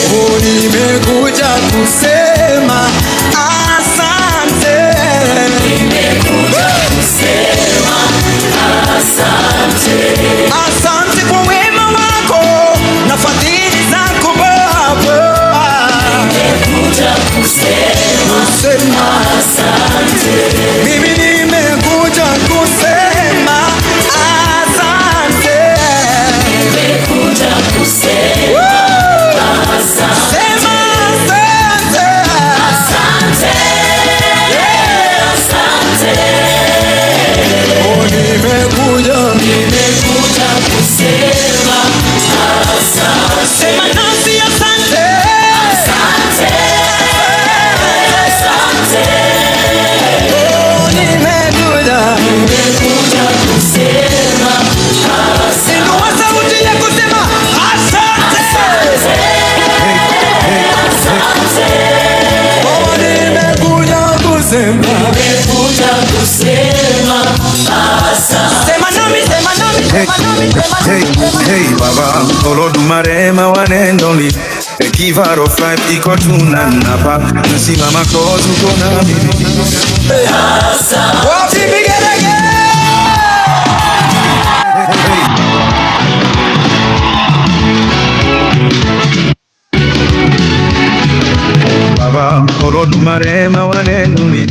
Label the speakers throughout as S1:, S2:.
S1: Nimekuja kusema asante. Nimekuja kusema asante. Asante kwa wema wako na fadhili zako Baba. Nimekuja kusema asante. Mimi nimekuja kusema asante. Nimekuja kusema
S2: Hey Baba, Olodumare mawanendoli Ekivar of life iko tunanapa Nasimama kozu kona mimi
S1: Wapi bigerege
S2: Baba, Olodumare mawanendoli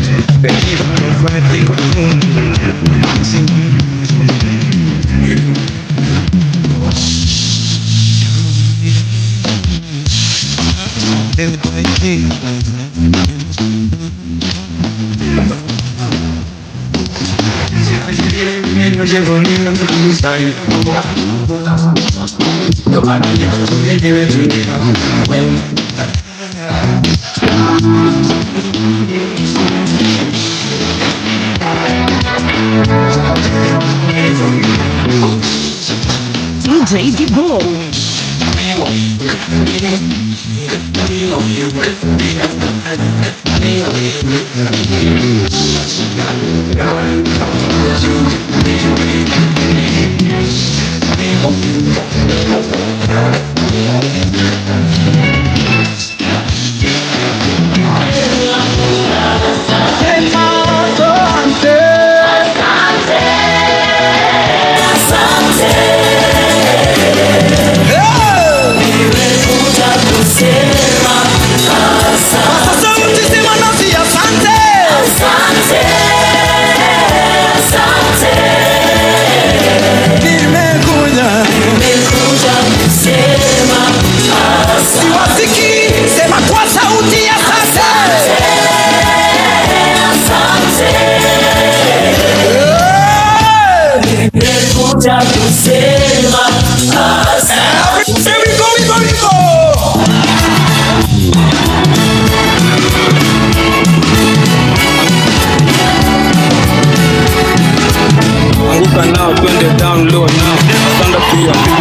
S2: Ekivar of life iko tunanapa
S3: DJ D-Bull.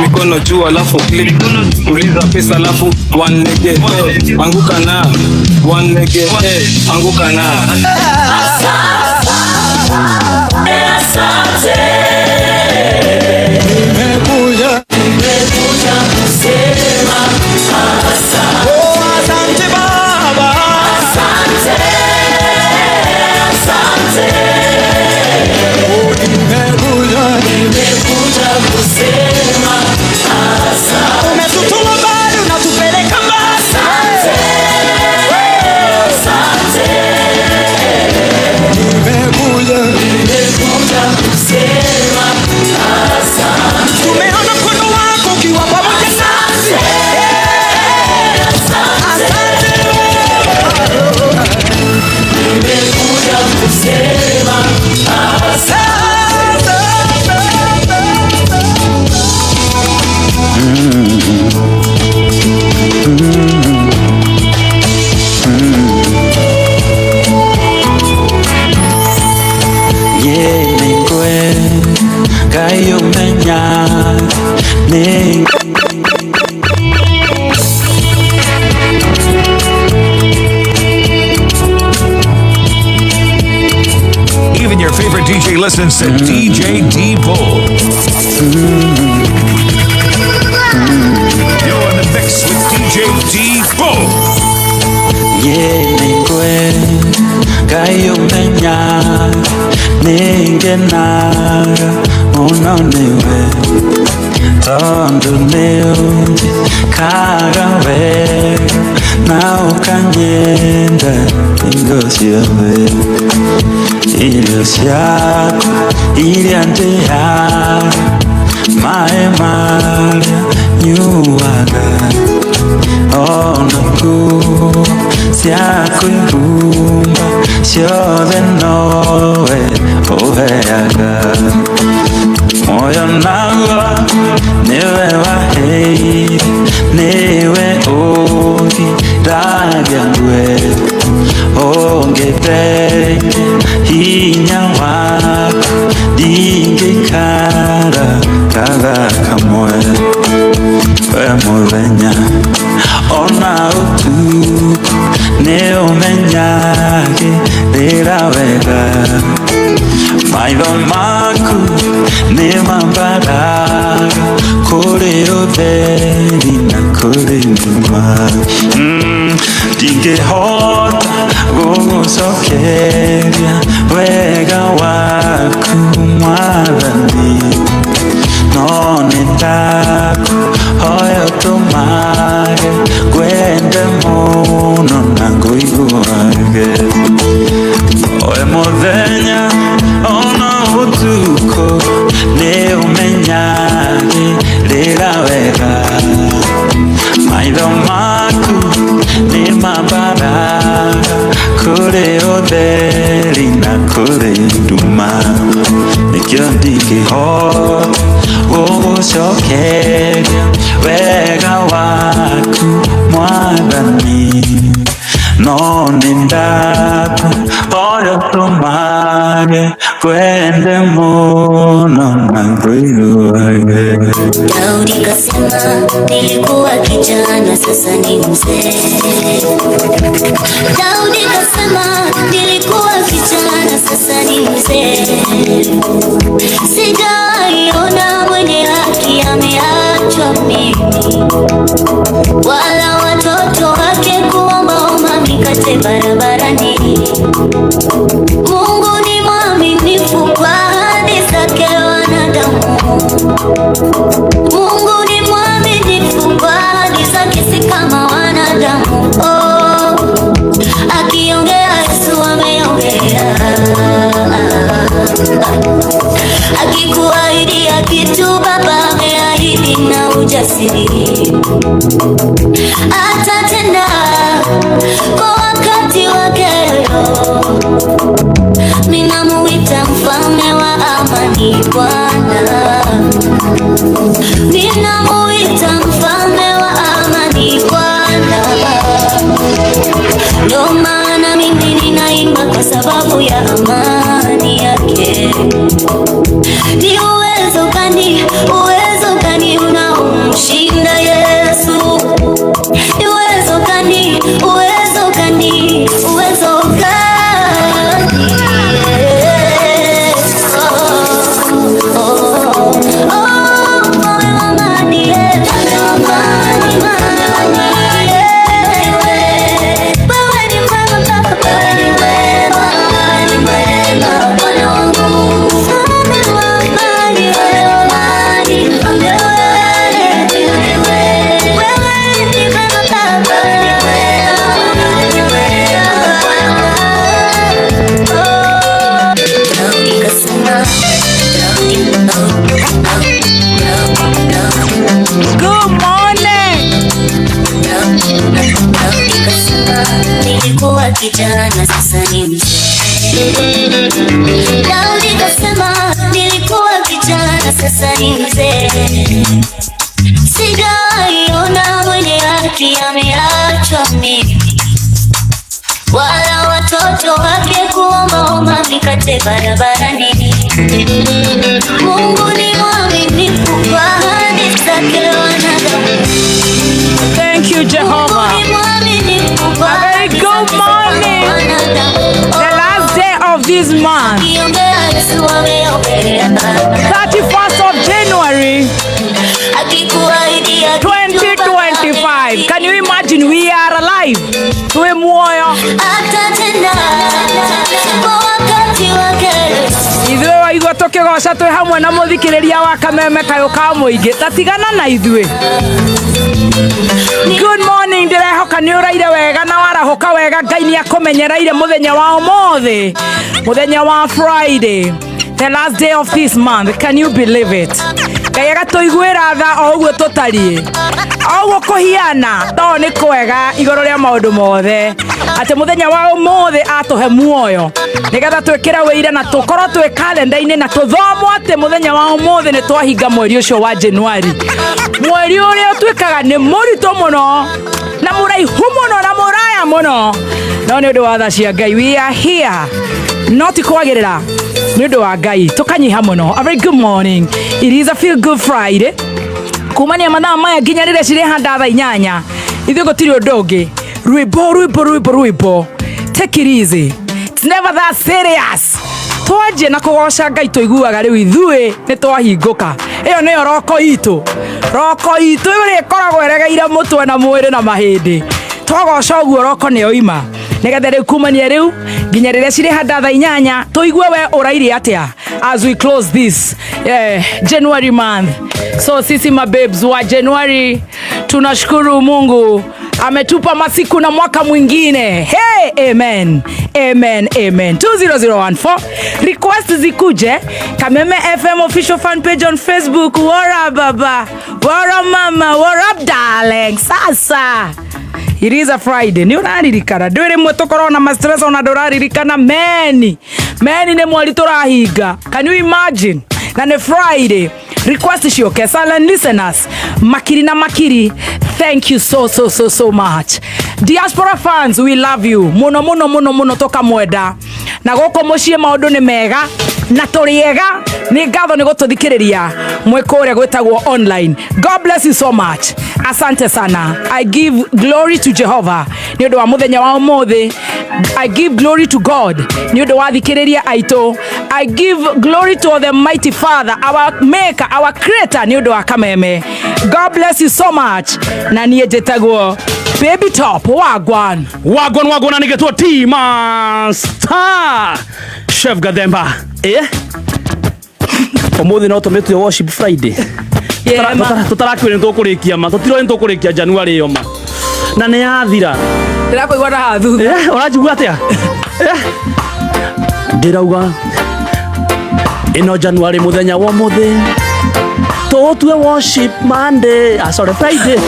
S4: Mikono juu alafu click, uliza pesa alafu one leg, anguka na one leg, anguka na asante. Nimekuja kusema asante. Oh, asante Baba, asante, asante. Oh, nimekuja kusema asante. Umetutuma mbali, unatupeleka mbali. Asante, asante. Nimekuja kusema asante. Tumeona mkono wako ukiwa pamoja nasi. Asante. Nimekuja kusema asante.
S5: Even your favorite DJ listens to DJ D-Bull. You're in the mix with DJ D-Bull.
S6: nĩngenaga mũno nĩwe tondũ nĩũnjĩkaga wega na ũkanyenda hingo ciothe. Irio ciaku iria ndĩaga, maĩ marĩa nyuaga, ona nguo cia kwĩhumba ciothe nowe ũheaga. Moyo naguo nĩwe waheire, nĩwe ũngĩndagia ngue, ũngĩndeithia hinya waku ndingĩikara kaga kamwe. We mũthenya ona ũtukũ nĩũmenyagĩrĩra wega, maitho maku nĩmambaraga kũrĩ ũtheri na kũrĩ nduma. Ndingĩhota gũgũcokeria wega waku Mwathani, no nĩndakũhoya ũtũmage ngwende mũno na ngũiguage. We mũthenya ona ũtukũ nĩũmenyagĩrĩra wega, maitho maku nĩmambaraga kũrĩ ũtheri na kũrĩ nduma. Nĩkĩo ndingĩhota gũgũcokeria wega waku Mwathani, no nĩndakũhoya ũtũmage ngwende mũno na ngũiguage.
S7: Daudi kasema nilikuwa kijana sasa ni mzee. Daudi kasema nilikuwa kijana sasa ni mzee. Sijaiona mwenye haki ameachwa mimi, wala watoto wake kuombaomba mikate barabarani. Mungu ni mwaminifu kwa ahadi zake wanadamu. Mungu ni mwaminifu kwa ahadi zake si kama wanadamu. Oh, akiongea Yesu ameongea, akikuahidi kitu Baba ameahidi na ujasiri, atatenda kwa wakati wake. Ninamuita mfalme wa amani Bwana, ninamuita mfalme wa amani Bwana. Ndio maana mimi ninaimba kwa sababu ya amani yake. Ni uwezo gani unaomshinda Yesu? Ni uwezo gani? Nilikuwa kijana sasa ni mzee. Daudi kasema nilikuwa kijana sasa ni mzee. Sijaiona mwenye haki ameachwa mimi, wala watoto wake kuombaomba mikate barabarani. Mungu ni mwaminifu kwa ahadi zake wanadamu.
S3: Thank you, Jehovah. A very good morning. The last day of this month, 31st of January 2025. Can you imagine we are alive? Tuwe moyo. Idwe tukigoca twi hamwe na muthikiriria wa kameme kayo ka muingi tatigana na ithuĩ. Good morning, ndirehoka ni uraire wega na warahoka wega. Ngai ni akumenyereire muthenya wa umuthi, muthenya wa Friday, the last day of this month. Can you believe it? Ngai agatuiguira tha o uguo tutariĩ o uguo kuhiana to ni kwega iguru ria maundu mothe ati muthenya wa umuthi atuhe muoyo nigetha twikire wĩira na tukorwo twi kalenda-inĩ na tuthomo ati muthenya wa umuthi ni twahinga mweri ucio wa Januari, mweri uria utwikaga ni murito muno na muraihu muno na muraya muno, no ni undu wa tha cia Ngai. We are here not kwagirira ni undu wa Ngai tukanyiha muno. A very good morning. It is a feel good Friday. Kumania mathaa maya nginya rĩrĩa cirĩhanda thaa 8 ithuĩ gũtirĩ ũndũ ũngĩ. Rwĩmbo take it easy, it's never that serious. Twanjie na kũgoca Ngai tũiguaga rĩu ithuĩ nĩ twahingũka. Ĩyo nĩyo roko itũ ĩrĩa ĩkoragwo eregeire mũtwe na mwĩrĩ na mahĩndĩ. Twagoca ũguo roko nĩyo ima nigetha rĩu kumania rĩu nginya rĩrĩa cirĩhanda thaa 8 tũigue we ũraire atĩa as we close this January month. So sisi mababes wa January tunashukuru Mungu ametupa masiku na mwaka mwingine. Hey, amen. 20014 request zikuje Kameme FM official fan page on Facebook. What up baba, what up mama, what up darling. Sasa it is a Friday. Ni unaririkana ndwiri mwe tukorwo na stress ona nduraririkana meni ne mwali turahinga. Can you imagine? Na ni Friday. Request cioke silent listeners makiri na makiri. Thank you so much. Diaspora fans, we love you muno toka mwenda na goko mucie maundu ni mega na turiega ni ngatho ni gututhikiriria mwekore gwetagwo online. God bless you so much. Asante sana. I give glory to Jehovah ni undu wa muthenya wa umuthi. I give glory to God ni undu wa thikiriria aito. I give glory to the mighty Father, our maker, our creator ni undu wa Kameme. God bless you so much. Na niye jetagwo Baby Top wagwan na nigetwo T-Master Chef Gademba omuthi no tumetwe worship Friday tutarakwire ntukurikia ma tutiro ntukurikia January yoma na ne yathira ndirakuigwa na hathu urajigua atia ndirauga ino January muthenya wa muthi tutwe worship Monday sorry Friday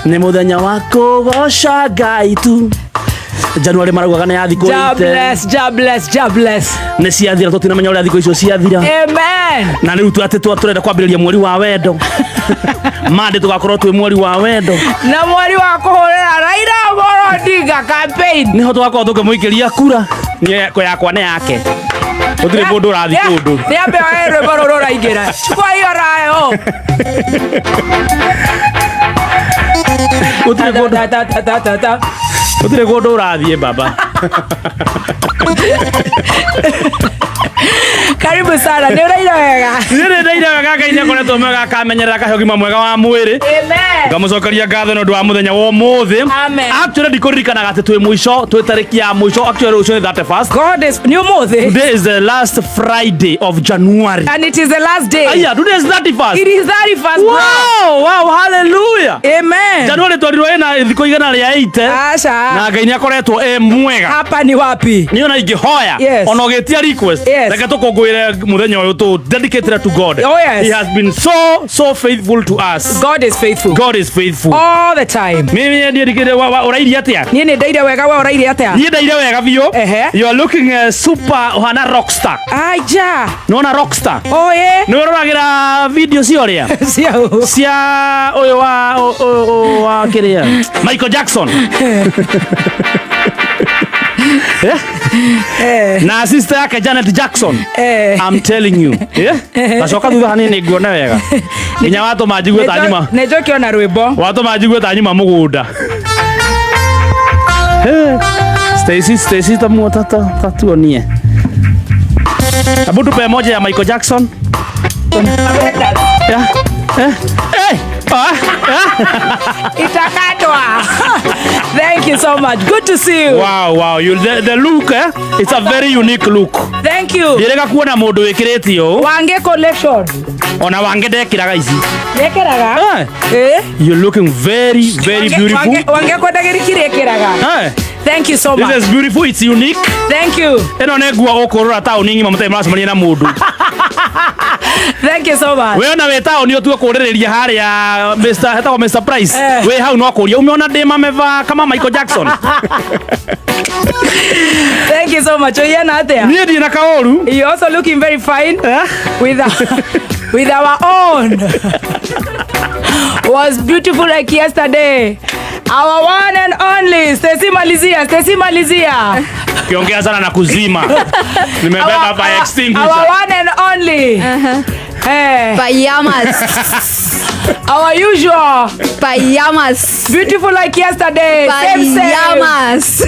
S3: ni muthenya wa kugoca Ngai tu. January maraugaga na ya thikũ God bless ni ciathira tutinamenya uria thikũ icio ciathira. Amen. Na riu turenda kwambĩrĩria mweri wa wendo Monday tugakorwo twi mweri wa wendo na mweri wa kuhurira Raila Odinga campaign niho tugakorwo tukimũikĩria kura nieko yakwa ne yake utire mundu urathi kundu ni ambe oerwe baroro raingira chukua hiyo rayo utire kundu urathie baba. Karibu sana. Ni uraira wega. Ngai ni akoretwo mwega akamenyerera kahogima mwega wa mwiri. Amen. Ngamucokeria ngatho ni undu wa muthenya wa umuthi. Actually ndikuririkanaga ati twi mwisho twi tariki ya mwisho actually ucio ni 31st. God is new umuthi. Today is the last Friday of January. And it is the last day. Yeah, today is 31st. It is 31st. Wow, hallelujah. Amen. January twarirwo ina thiko igana ria 8. Asha. Na Ngai ni akoretwo mwega. Hapa ni wapi? Niona ingihoya. Ona ugetia request. Reke tukungwire muthenya uyu tu dedicated to God. Oh yes. He has been so faithful to us. God is faithful. God is faithful all the time. Mimi ndiye dikire urairia atia? Ni ndaire wega wa urairia atia? Ni ndaire wega biyo. You are looking super hana rockstar. Aja. Nona rockstar. Oh yeah. No roragira video cia cia oyo wa kiria Michael Jackson. Na sister yake Janet Jackson. I'm telling you. Tacoka thutha hanini nguona wega. Nginya watu majigue ta nyuma. Nejoke na rwimbo. Watu majigue ta nyuma mugunda. Stacy tamu tatuonie. Abudu pe moja ya Michael Jackson. Itakatwa. Thank Thank you so much. Good to see you.
S8: Wow. The look, it's a very unique look.
S3: Thank you.
S8: Direga kuona mundu wikiritio.
S3: Wange collection.
S8: Ona wange ndekiraga ici.
S3: Ndekiraga?
S8: You're looking very beautiful.
S3: Wange kodagiri kirekiraga. Thank you so much.
S8: This is beautiful. It's unique.
S3: Thank you.
S8: Eno ne gua okorora tauni ngima mutai marasemania na mundu.
S3: Thank you so much.
S8: We ona we tauni otue kurireria haria Mr. Price. We hau no akuria umeona dema meva kama Michael Jackson.
S3: Thank you so much. Oyena atia.
S8: Nie di na kaoru.
S3: You also looking very fine with our own. Was beautiful like yesterday. Our one and only Stacy Malizia.
S8: Kiongea sana na kuzima. Nimebeba by extinguisher.
S3: Our one and only.
S9: Pajamas.
S3: Our usual
S9: pajamas.
S3: Beautiful like yesterday.
S9: Pajamas.